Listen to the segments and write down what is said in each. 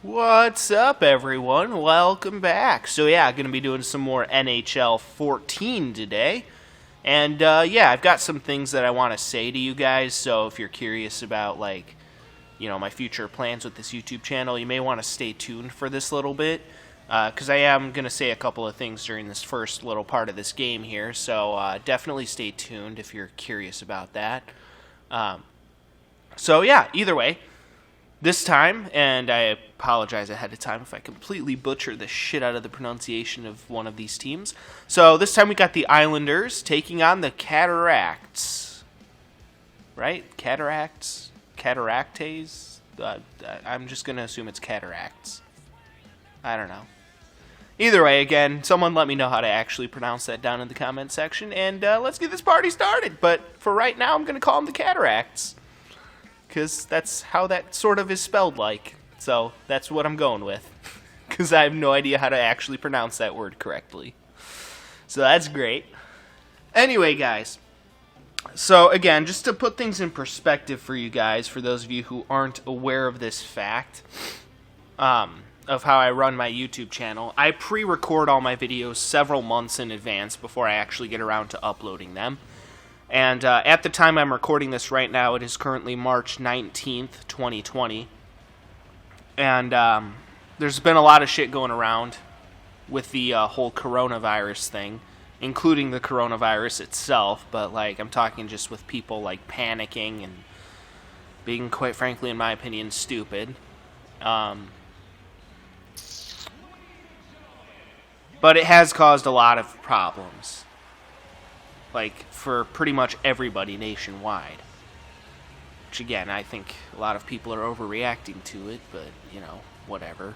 What's up, everyone? Welcome back. So yeah, going to be doing some more NHL14 today. And yeah, I've got some things that I want to say to you guys, so if you're curious about, like, you know, my future plans with this YouTube channel, you may want to stay tuned for this little bit, because I am going to say a couple of things during this first little part of this game here, so definitely stay tuned if you're curious about that. So yeah, either way, this time, and I apologize ahead of time if I completely butcher the shit out of the pronunciation of one of these teams. So this time we got the Islanders taking on the Cataractes. Right? Cataractes? Cataractes? I'm just going to assume it's Cataractes. I don't know. Either way, again, someone let me know how to actually pronounce that down in the comment section, and let's get this party started. But for right now, I'm going to call them the Cataractes, because that's how that sort of is spelled like. So that's what I'm going with, because I have no idea how to actually pronounce that word correctly. So that's great. Anyway, guys, so again, just to put things in perspective for you guys, for those of you who aren't aware of this fact, of how I run my YouTube channel, I pre-record all my videos several months in advance before I actually get around to uploading them. And at the time I'm recording this right now, it is currently March 19th, 2020. And there's been a lot of shit going around with the whole coronavirus thing, including the coronavirus itself. But, like, I'm talking just with people, like, panicking and being, quite frankly, in my opinion, stupid. But it has caused a lot of problems, like, for pretty much everybody nationwide. Which, again, I think a lot of people are overreacting to it, but, you know, whatever.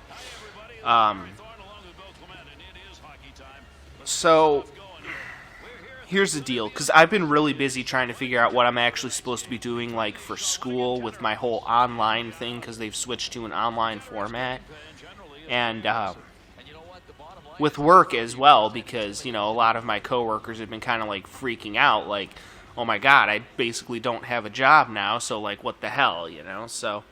So, here's the deal, because I've been really busy trying to figure out what I'm actually supposed to be doing, like, for school with my whole online thing, because they've switched to an online format. And, with work as well, because, you know, a lot of my coworkers have been kind of, like, freaking out, like, oh my god, I basically don't have a job now, so, like, what the hell, you know? So,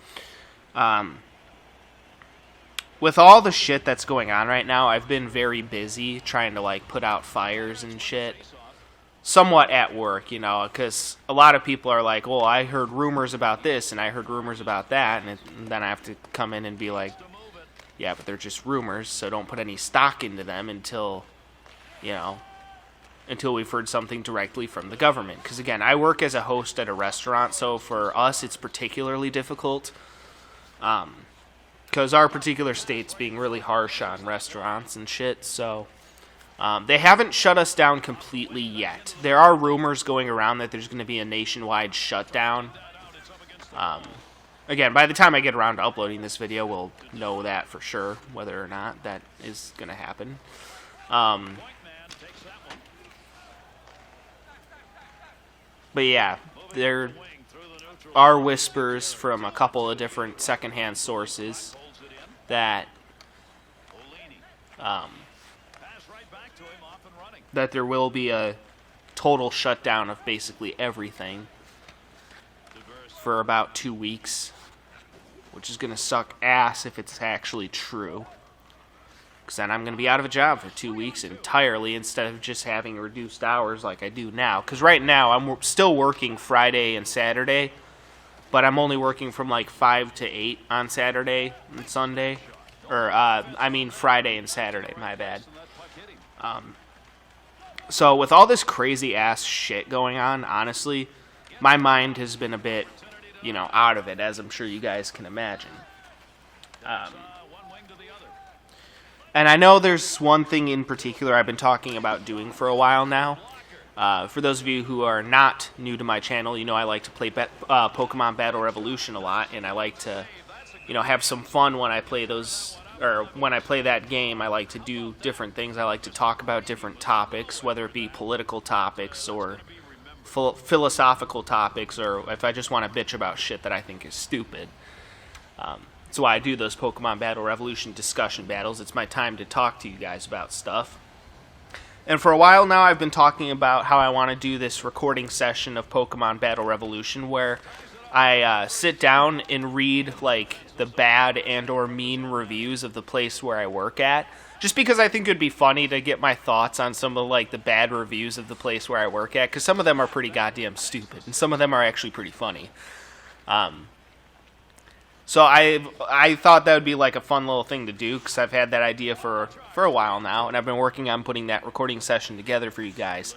with all the shit that's going on right now, I've been very busy trying to, like, put out fires and shit, somewhat at work, you know, because a lot of people are like, well, I heard rumors about this, and I heard rumors about that, and then I have to come in and be like, yeah, but they're just rumors, so don't put any stock into them until, you know, until we've heard something directly from the government. Because, again, I work as a host at a restaurant, so for us it's particularly difficult. Because our particular state's being really harsh on restaurants and shit, so they haven't shut us down completely yet. There are rumors going around that there's going to be a nationwide shutdown. Again, by the time I get around to uploading this video, we'll know that for sure, whether or not that is going to happen. But yeah, there are whispers from a couple of different secondhand sources that that there will be a total shutdown of basically everything for about 2 weeks, which is going to suck ass if it's actually true, because then I'm going to be out of a job for 2 weeks entirely instead of just having reduced hours like I do now. Because right now I'm still working Friday and Saturday, but I'm only working from like 5 to 8 on Saturday and Sunday. Or, I mean Friday and Saturday, my bad. So with all this crazy ass shit going on, honestly, my mind has been a bit, you know, out of it, as I'm sure you guys can imagine. And I know there's one thing in particular I've been talking about doing for a while now. For those of you who are not new to my channel, you know I like to play Pokemon Battle Revolution a lot, and I like to, you know, have some fun when I play those, or when I play that game. I like to do different things. I like to talk about different topics, whether it be political topics or philosophical topics, or if I just want to bitch about shit that I think is stupid. That's why I do those Pokemon Battle Revolution discussion battles. It's my time to talk to you guys about stuff. And for a while now, I've been talking about how I want to do this recording session of Pokemon Battle Revolution where I sit down and read like the bad and or mean reviews of the place where I work at, just because I think it'd be funny to get my thoughts on some of like the bad reviews of the place where I work at, because some of them are pretty goddamn stupid and some of them are actually pretty funny. So I thought that would be like a fun little thing to do, because I've had that idea for a while now, and I've been working on putting that recording session together for you guys.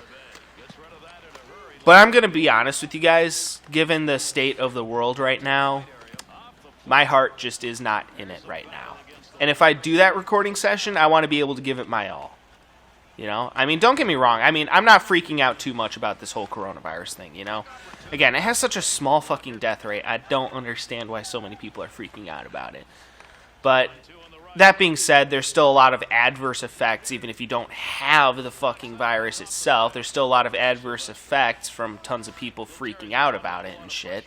But I'm going to be honest with you guys, given the state of the world right now, my heart just is not in it right now. And if I do that recording session, I want to be able to give it my all. You know? I mean, don't get me wrong. I mean, I'm not freaking out too much about this whole coronavirus thing, you know? Again, it has such a small fucking death rate. I don't understand why so many people are freaking out about it. But that being said, there's still a lot of adverse effects, even if you don't have the fucking virus itself. There's still a lot of adverse effects from tons of people freaking out about it and shit.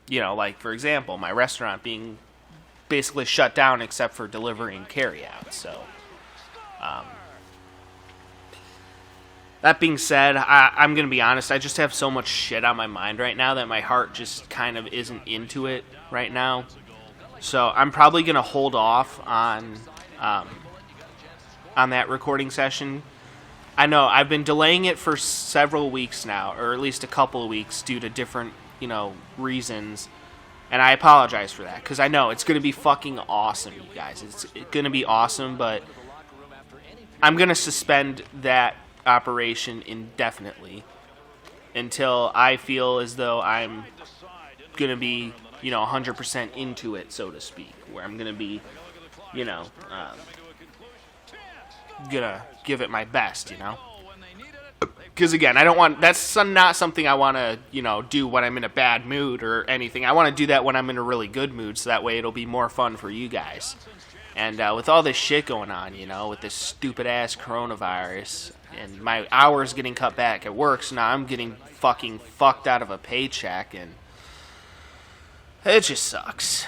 You know, like, for example, my restaurant being basically shut down except for delivery and carry out. So, that being said, I'm going to be honest, I just have so much shit on my mind right now that my heart just kind of isn't into it right now. So I'm probably going to hold off on that recording session. I know I've been delaying it for several weeks now, or at least a couple of weeks due to different, you know, reasons. And I apologize for that, because I know it's going to be fucking awesome, you guys. It's going to be awesome, but I'm going to suspend that operation indefinitely until I feel as though I'm going to be, you know, 100% into it, so to speak, where I'm going to be, you know, going to give it my best, you know? Because, again, that's not something I want to, you know, do when I'm in a bad mood or anything. I want to do that when I'm in a really good mood, so that way it'll be more fun for you guys. And with all this shit going on, you know, with this stupid-ass coronavirus, and my hours getting cut back at work, so now I'm getting fucking fucked out of a paycheck, and it just sucks.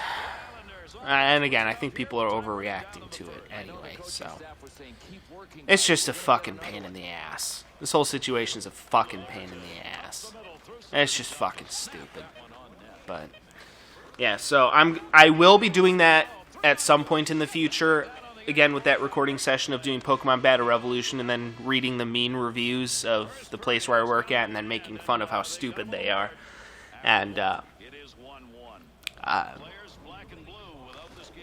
And again, I think people are overreacting to it anyway, so it's just a fucking pain in the ass. This whole situation's a fucking pain in the ass. It's just fucking stupid. But yeah, so I will be doing that at some point in the future. Again, with that recording session of doing Pokemon Battle Revolution and then reading the mean reviews of the place where I work at and then making fun of how stupid they are. And I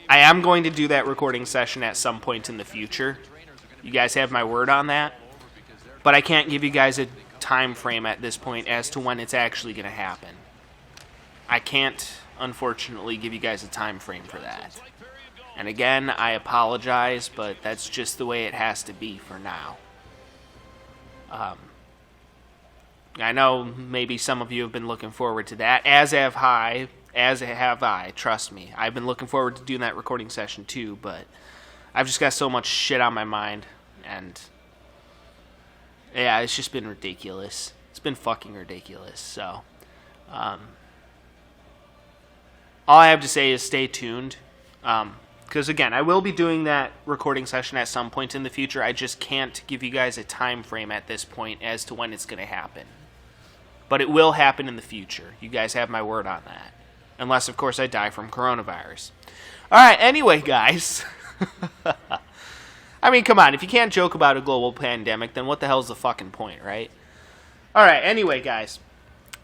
am going to do that recording session at some point in the future. You guys have my word on that. But I can't give you guys a time frame at this point as to when it's actually going to happen. I can't, unfortunately, give you guys a time frame for that. And again, I apologize, but that's just the way it has to be for now. I know maybe some of you have been looking forward to that, as have I, trust me. I've been looking forward to doing that recording session too, but I've just got so much shit on my mind, and yeah, it's just been ridiculous. It's been fucking ridiculous, so all I have to say is stay tuned. Because, again, I will be doing that recording session at some point in the future. I just can't give you guys a time frame at this point as to when it's going to happen. But it will happen in the future. You guys have my word on that. Unless, of course, I die from coronavirus. Alright, anyway, guys. I mean, come on. If you can't joke about a global pandemic, then what the hell's the fucking point, right? Alright, anyway, guys.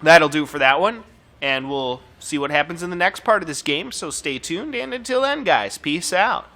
That'll do for that one. And we'll see what happens in the next part of this game, so stay tuned, and until then, guys, peace out.